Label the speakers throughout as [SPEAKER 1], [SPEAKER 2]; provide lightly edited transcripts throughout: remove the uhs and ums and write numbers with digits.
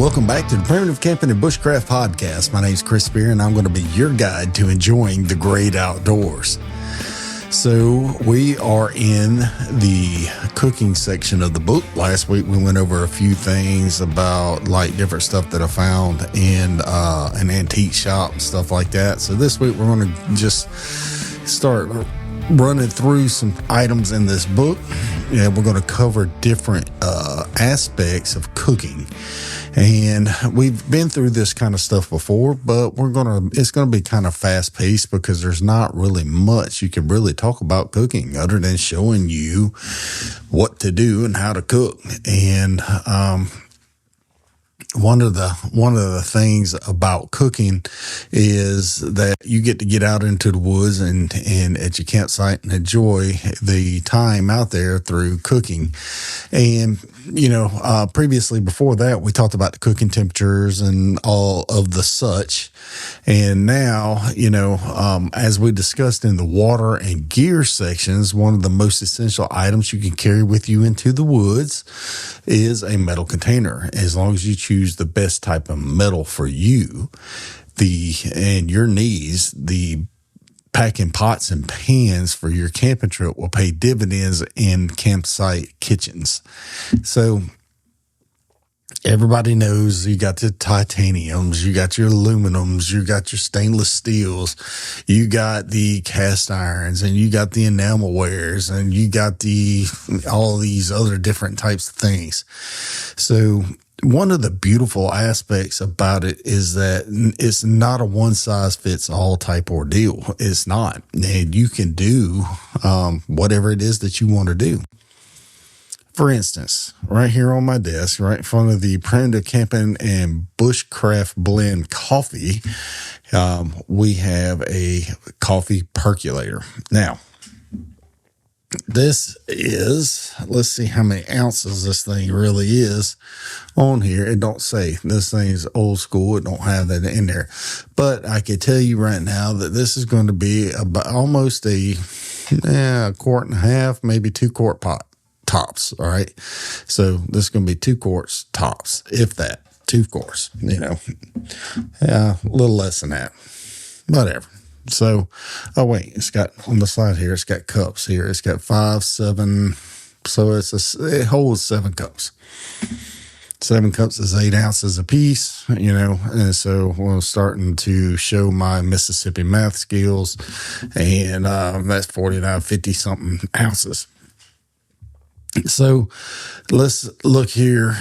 [SPEAKER 1] Welcome back to the Primitive Camping and Bushcraft podcast. My name is Chris Spear, and I'm going to be your guide to enjoying the great outdoors. So we are in the cooking section of the book. Last week we went over a few things about like different stuff that I found in an antique shop and stuff like that. So this week we're going to just start running through some items in this book. Yeah, we're going to cover different aspects of cooking. And we've been through this kind of stuff before, but it's going to be kind of fast paced because there's not really much you can really talk about cooking other than showing you what to do and how to cook. And, one of the things about cooking is that you get out into the woods and at your campsite and enjoy the time out there through cooking. And, previously before that, we talked about the cooking temperatures and all of the such. And now, as we discussed in the water and gear sections, one of the most essential items you can carry with you into the woods is a metal container, as long as you choose the best type of metal for you, and your needs. The packing pots and pans for your camping trip will pay dividends in campsite kitchens. So everybody knows you got the titaniums, you got your aluminums, you got your stainless steels, you got the cast irons, and you got the enamel wares, and you got all these other different types of things. So one of the beautiful aspects about it is that it's not a one-size-fits-all type ordeal. It's not. And you can do whatever it is that you want to do. For instance, right here on my desk, right in front of the Primitive Camping and Bushcraft Blend coffee, we have a coffee percolator. Now, this is, let's see how many ounces this thing really is on here. It don't say. This thing is old school. It don't have that in there. But I can tell you right now that this is going to be about almost a quart and a half, maybe 2 quart pot tops. All right. So this is going to be 2 quarts tops, if that. 2 quarts, a little less than that. Whatever. So, it's got on the side here, it's got cups here. It's got 5, 7. So it holds 7 cups. 7 cups is 8 ounces a piece, and so we're starting to show my Mississippi math skills, and that's 49, 50 something ounces. So let's look here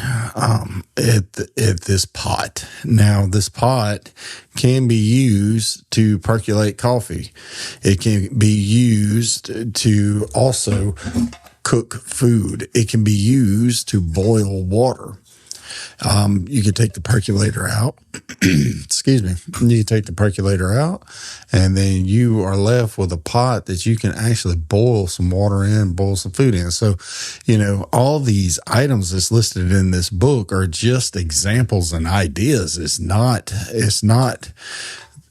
[SPEAKER 1] at this pot. Now, this pot can be used to percolate coffee. It can be used to also cook food. It can be used to boil water. You can take the percolator out. Excuse me. You can take the percolator out, and then you are left with a pot that you can actually boil some water in, boil some food in. So, all these items that's listed in this book are just examples and ideas. It's not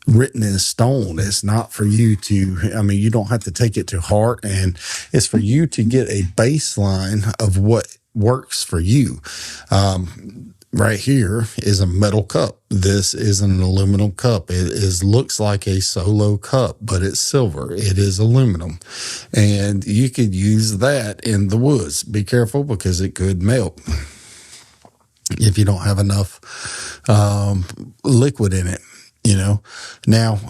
[SPEAKER 1] written in stone. It's not for you to, you don't have to take it to heart, and it's for you to get a baseline of what works for you. Right here is a metal cup. This is an aluminum cup. It looks like a solo cup, but it's silver. It is aluminum, and you could use that in the woods. Be careful because it could melt if you don't have enough liquid in it. Now,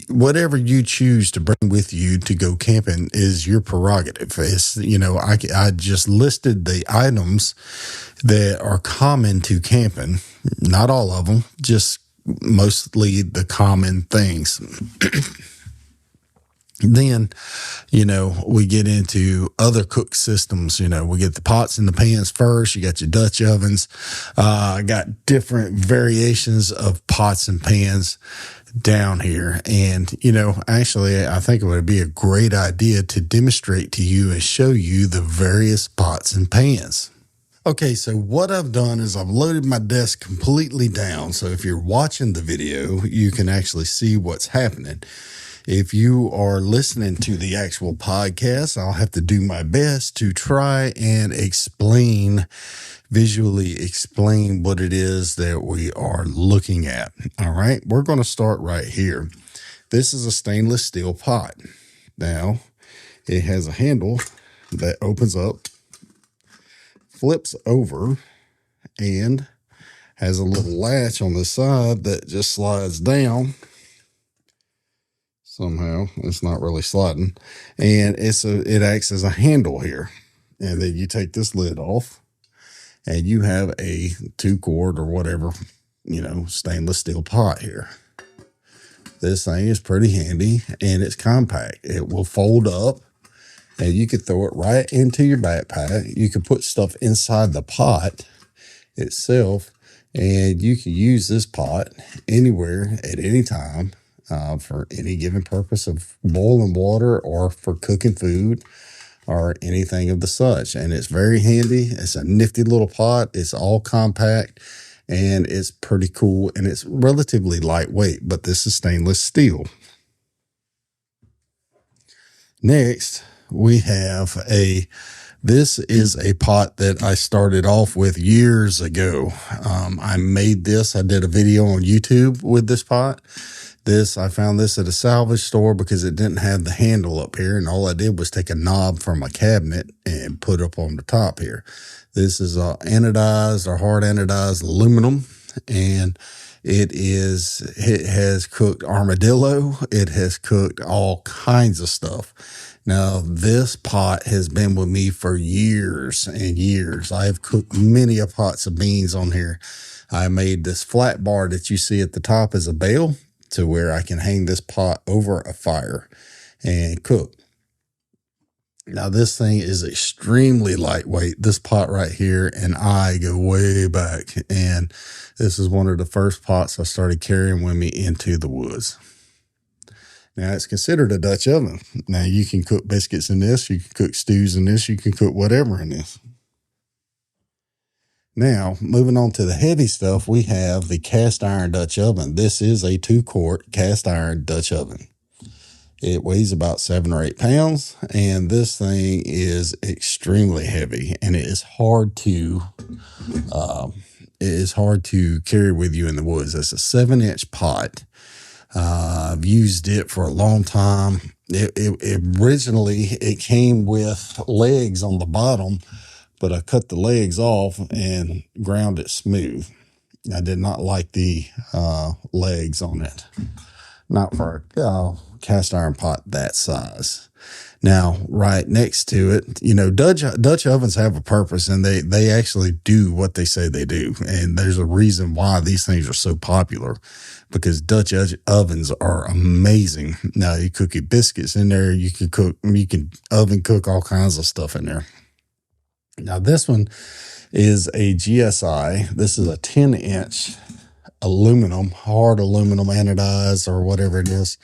[SPEAKER 1] whatever you choose to bring with you to go camping is your prerogative. It's, I just listed the items that are common to camping, not all of them, just mostly the common things. Then, we get into other cook systems. We get the pots and the pans first. You got your Dutch ovens. Got different variations of pots and pans down here. And, actually, I think it would be a great idea to demonstrate to you and show you the various pots and pans. Okay, so what I've done is I've loaded my desk completely down. So if you're watching the video, you can actually see what's happening. If you are listening to the actual podcast, I'll have to do my best to try and explain visually explain what it is that we are looking at. All right, we're going to start right here. This is a stainless steel pot. Now, it has a handle that opens up, flips over, and has a little latch on the side that just slides down. Somehow, it's not really sliding. And it acts as a handle here. And then you take this lid off, and you have a 2-quart or whatever, stainless steel pot here. This thing is pretty handy, and it's compact. It will fold up, and you can throw it right into your backpack. You can put stuff inside the pot itself, and you can use this pot anywhere at any time for any given purpose of boiling water or for cooking food or anything of the such. And it's very handy. It's a nifty little pot. It's all compact, and it's pretty cool, and it's relatively lightweight, but this is stainless steel. Next, we have this is a pot that I started off with years ago. I made this. I did a video on YouTube with this pot. I found this at a salvage store because it didn't have the handle up here, and all I did was take a knob from a cabinet and put up on the top here. This is anodized or hard anodized aluminum, and it has cooked armadillo. It has cooked all kinds of stuff. Now, this pot has been with me for years and years. I have cooked many a pots of beans on here. I made this flat bar that you see at the top as a bale to where I can hang this pot over a fire and cook. Now, this thing is extremely lightweight. This pot right here and I go way back, and this is one of the first pots I started carrying with me into the woods. Now, it's considered a Dutch oven. Now, you can cook biscuits in this. You can cook stews in this. You can cook whatever in this. Now, moving on to the heavy stuff, we have the cast iron Dutch oven. This is a 2-quart cast iron Dutch oven. It weighs about 7 or 8 pounds, and this thing is extremely heavy, and it is hard to carry with you in the woods. It's a 7-inch pot. I've used it for a long time. Originally, it came with legs on the bottom, but I cut the legs off and ground it smooth. I did not like the legs on it. Not for a cast iron pot that size. Now, right next to it, Dutch ovens have a purpose, and they actually do what they say they do. And there's a reason why these things are so popular, because Dutch ovens are amazing. Now, you cook your biscuits in there. You can oven cook all kinds of stuff in there. Now, this one is a GSI. This is a 10-inch aluminum, hard aluminum anodized or whatever it is,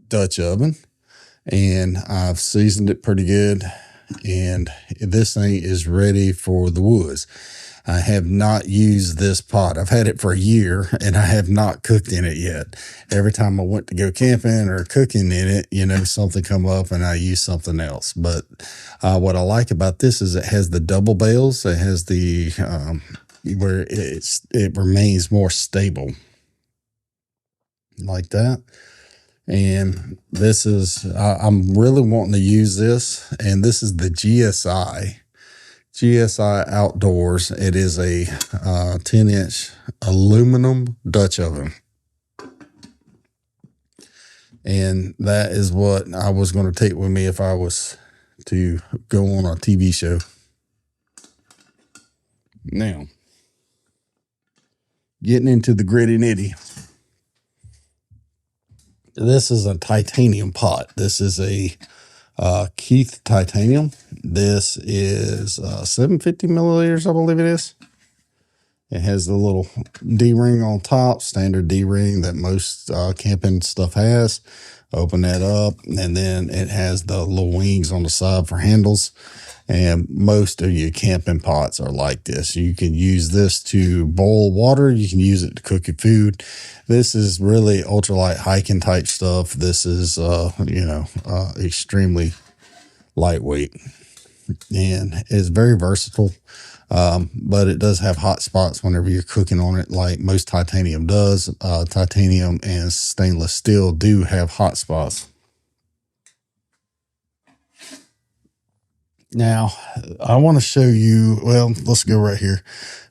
[SPEAKER 1] Dutch oven. And I've seasoned it pretty good. And this thing is ready for the woods. I have not used this pot. I've had it for a year, and I have not cooked in it yet. Every time I went to go camping or cooking in it, something come up and I use something else. But what I like about this is it has the double bales. It has the where it remains more stable like that. And this is I'm really wanting to use this, and this is the GSI Outdoors. It is a 10-inch aluminum Dutch oven. And that is what I was going to take with me if I was to go on a TV show. Now, getting into the gritty nitty. This is a titanium pot. This is a Keith titanium. This is 750 milliliters, I believe it is. It has the little D-ring on top, standard D-ring that most camping stuff has. Open that up, and then it has the little wings on the side for handles. And most of your camping pots are like this. You can use this to boil water. You can use it to cook your food. This is really ultralight hiking type stuff. This is, extremely lightweight. and it's very versatile. But it does have hot spots whenever you're cooking on it, like most titanium does. Titanium and stainless steel do have hot spots. Now, I want to show you, well, let's go right here.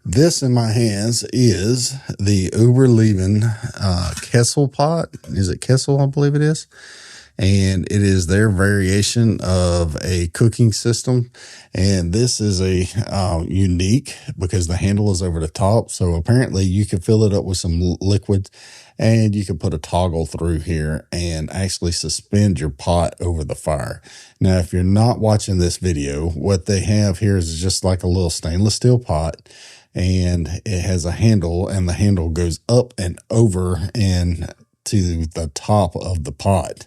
[SPEAKER 1] This in my hands is the Oberleben Kessel pot. Is it Kessel? I believe it is. And it is their variation of a cooking system. And this is a unique because the handle is over the top. So apparently you can fill it up with some liquid and you can put a toggle through here and actually suspend your pot over the fire. Now, if you're not watching this video, what they have here is just like a little stainless steel pot, and it has a handle, and the handle goes up and over and to the top of the pot.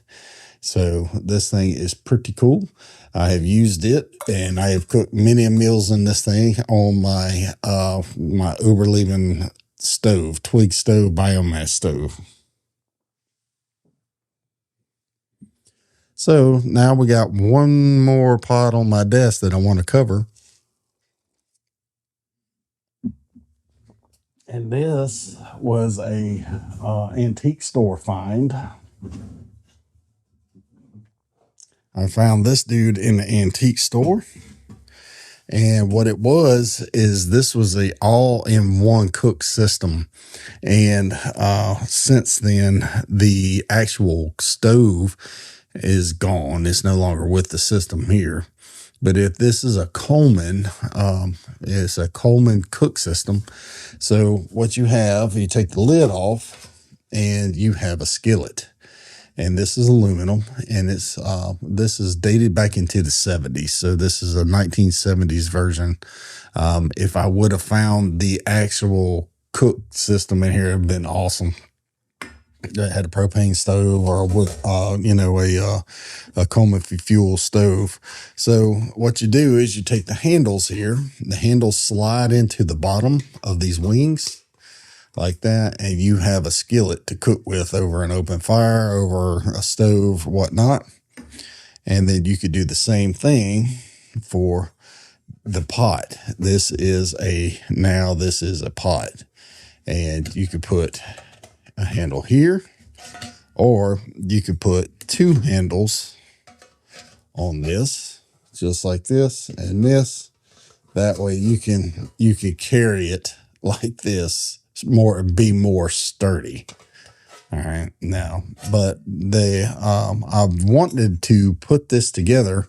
[SPEAKER 1] So this thing is pretty cool. I have used it, and I have cooked many meals in this thing on my my Oberleben stove, twig stove, biomass stove. So now we got one more pot on my desk that I want to cover. And this was a antique store find. I found this dude in the antique store. And what it was is this was a all-in-one cook system. And since then, the actual stove is gone. It's no longer with the system here. But if this is a Coleman, it's a Coleman cook system. So what you have, you take the lid off and you have a skillet. And this is aluminum, and it's this is dated back into the 70s. So this is a 1970s version. If I would have found the actual cook system in here, it'd been awesome. That had a propane stove or a Coleman fuel stove. So what you do is you take the handles here. The handles slide into the bottom of these wings like that, and you have a skillet to cook with over an open fire, over a stove, whatnot. And then you could do the same thing for the pot. This is a pot, and you could put a handle here, or you could put two handles on this, just like this and this. That way you can carry it like this, be more sturdy. All right, now, but I've wanted to put this together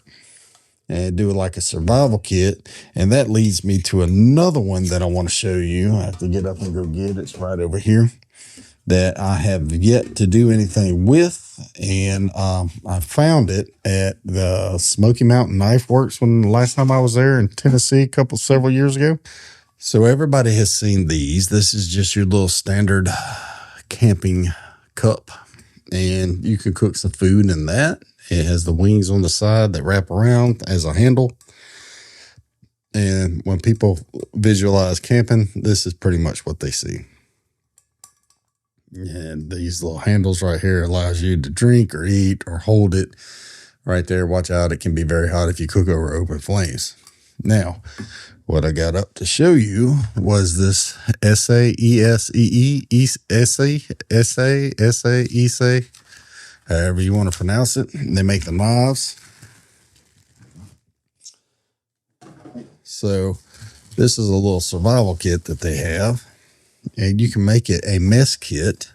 [SPEAKER 1] and do it like a survival kit, and that leads me to another one that I want to show you. I have to get up and go get it. It's right over here, that I have yet to do anything with, and I found it at the Smoky Mountain Knife Works when the last time I was there in Tennessee several years ago. So everybody has seen these. This is just your little standard camping cup, and you can cook some food in that. It has the wings on the side that wrap around as a handle. And when people visualize camping, this is pretty much what they see. And these little handles right here allows you to drink or eat or hold it right there. Watch out. It can be very hot if you cook over open flames. Now, what I got up to show you was this Esse, however you want to pronounce it. They make the knives. So this is a little survival kit that they have, and you can make it a mess kit.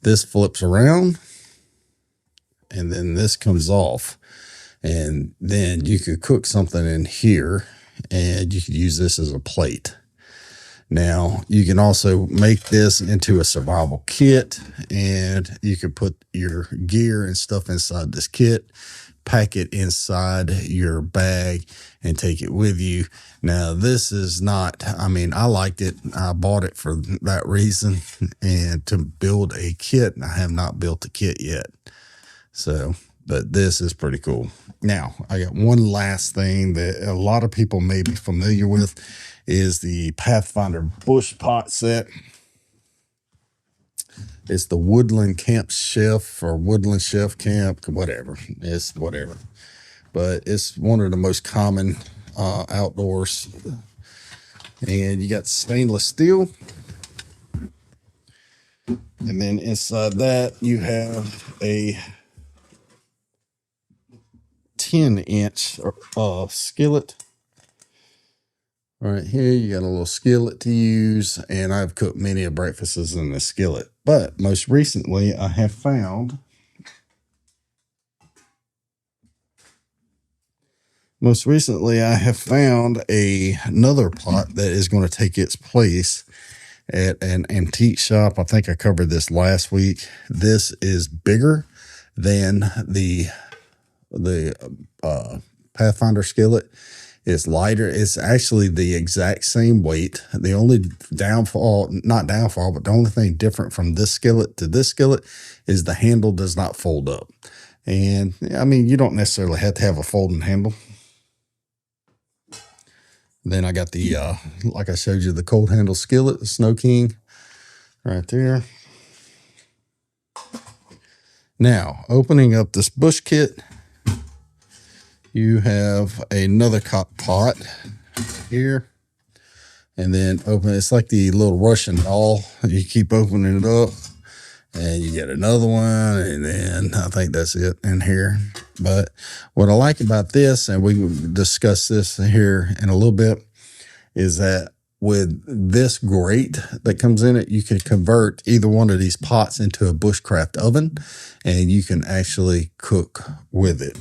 [SPEAKER 1] This flips around, and then this comes off, and then you could cook something in here, and you could use this as a plate. Now, you can also make this into a survival kit, and you can put your gear and stuff inside this kit, pack it inside your bag, and take it with you. Now, this is not, I liked it. I bought it for that reason, and to build a kit. I have not built a kit yet. So, but this is pretty cool. Now, I got one last thing that a lot of people may be familiar with, is the Pathfinder Bush Pot set. It's the Woodland Camp Chef or Woodland Chef Camp, whatever. It's whatever. but it's one of the most common outdoors. And you got stainless steel. And then inside that, you have a 10-inch skillet. Right here, you got a little skillet to use, and I've cooked many of breakfasts in the skillet. But most recently, I have found another pot that is going to take its place at an antique shop. I think I covered this last week. This is bigger than the Pathfinder skillet. It's lighter. It's actually the exact same weight. The only not downfall, but the only thing different from this skillet to this skillet is the handle does not fold up. And I mean, you don't necessarily have to have a folding handle. Then I got the, like I showed you, the cold handle skillet, the Snow King right there. Now, opening up this bush kit, you have another pot here, and then it's like the little Russian doll. You keep opening it up, and you get another one, and then I think that's it in here. But what I like about this, and we can discuss this here in a little bit, is that with this grate that comes in it, you can convert either one of these pots into a bushcraft oven, and you can actually cook with it.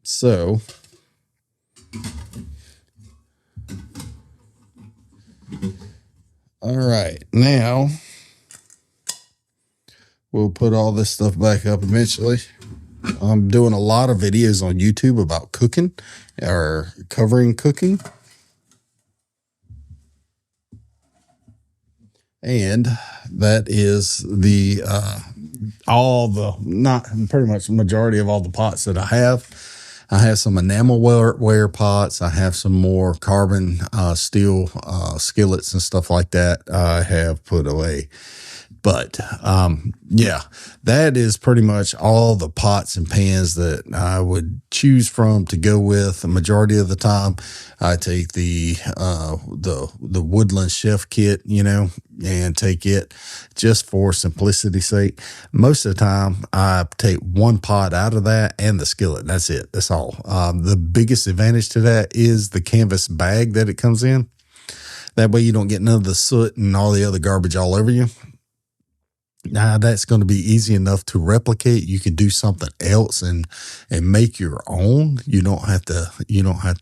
[SPEAKER 1] So, all right, now we'll put all this stuff back up eventually. I'm doing a lot of videos on YouTube about cooking or covering cooking. And that is pretty much the majority of all the pots that I have. I have some enamelware pots. I have some more carbon steel skillets and stuff like that I have put away. But yeah, that is pretty much all the pots and pans that I would choose from to go with. The majority of the time, I take the Woodland Chef kit, and take it just for simplicity's sake. Most of the time, I take one pot out of that and the skillet. That's it. That's all. The biggest advantage to that is the canvas bag that it comes in. That way, you don't get none of the soot and all the other garbage all over you. Now that's going to be easy enough to replicate. You can do something else and make your own. You don't have to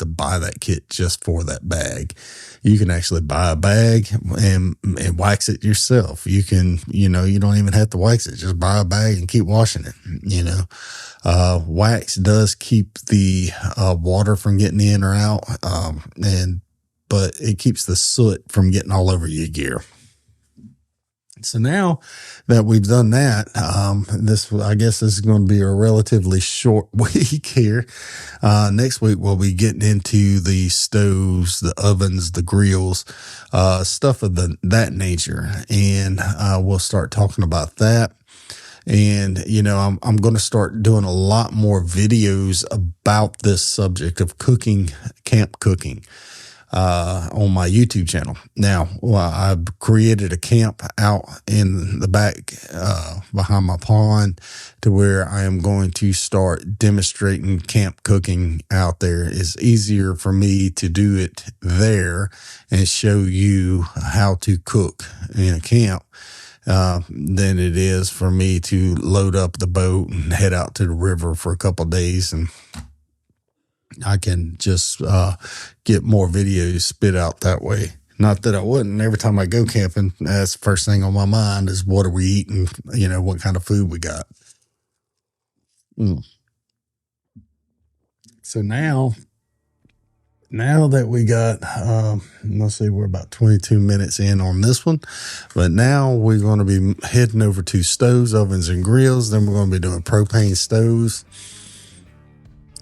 [SPEAKER 1] buy that kit just for that bag. You can actually buy a bag and wax it yourself. You can, you don't even have to wax it. Just buy a bag and keep washing it. Wax does keep the water from getting in or out. But it keeps the soot from getting all over your gear. So now that we've done that, I guess this is going to be a relatively short week here. Next week, we'll be getting into the stoves, the ovens, the grills, stuff of that nature. And we'll start talking about that. And, I'm going to start doing a lot more videos about this subject of cooking, camp cooking. On my YouTube channel. Now, I've created a camp out in the back behind my pond to where I am going to start demonstrating camp cooking out there. It's easier for me to do it there and show you how to cook in a camp than it is for me to load up the boat and head out to the river for a couple of days, and I can just get more videos spit out that way. Not that I wouldn't. Every time I go camping, that's the first thing on my mind is what are we eating? What kind of food we got. So now that we got, let's see, we're about 22 minutes in on this one. But now we're going to be heading over to stoves, ovens, and grills. Then we're going to be doing propane stoves.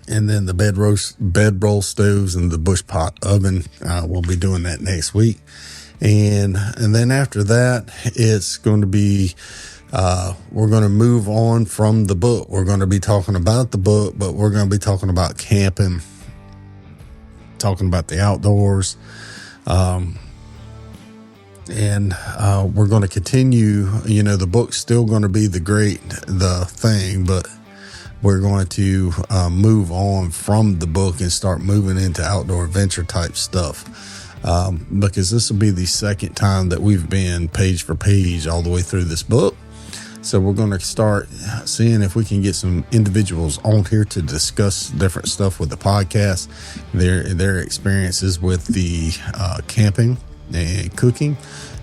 [SPEAKER 1] And then the bedroll stoves and the bush pot oven. We'll be doing that next week. And then after that, it's going to be we're going to move on from the book. We're going to be talking about the book, but we're going to be talking about camping, talking about the outdoors. And we're going to continue, the book's still going to be the thing, but we're going to move on from the book and start moving into outdoor adventure type stuff. Because this will be the second time that we've been page for page all the way through this book. So we're going to start seeing if we can get some individuals on here to discuss different stuff with the podcast, their experiences with the camping and cooking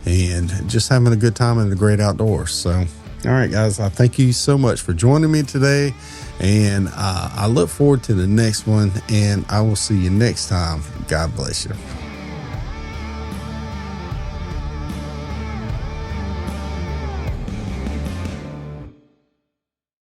[SPEAKER 1] and just having a good time in the great outdoors. So, all right, guys, I thank you so much for joining me today. And I look forward to the next one, and I will see you next time. God bless you.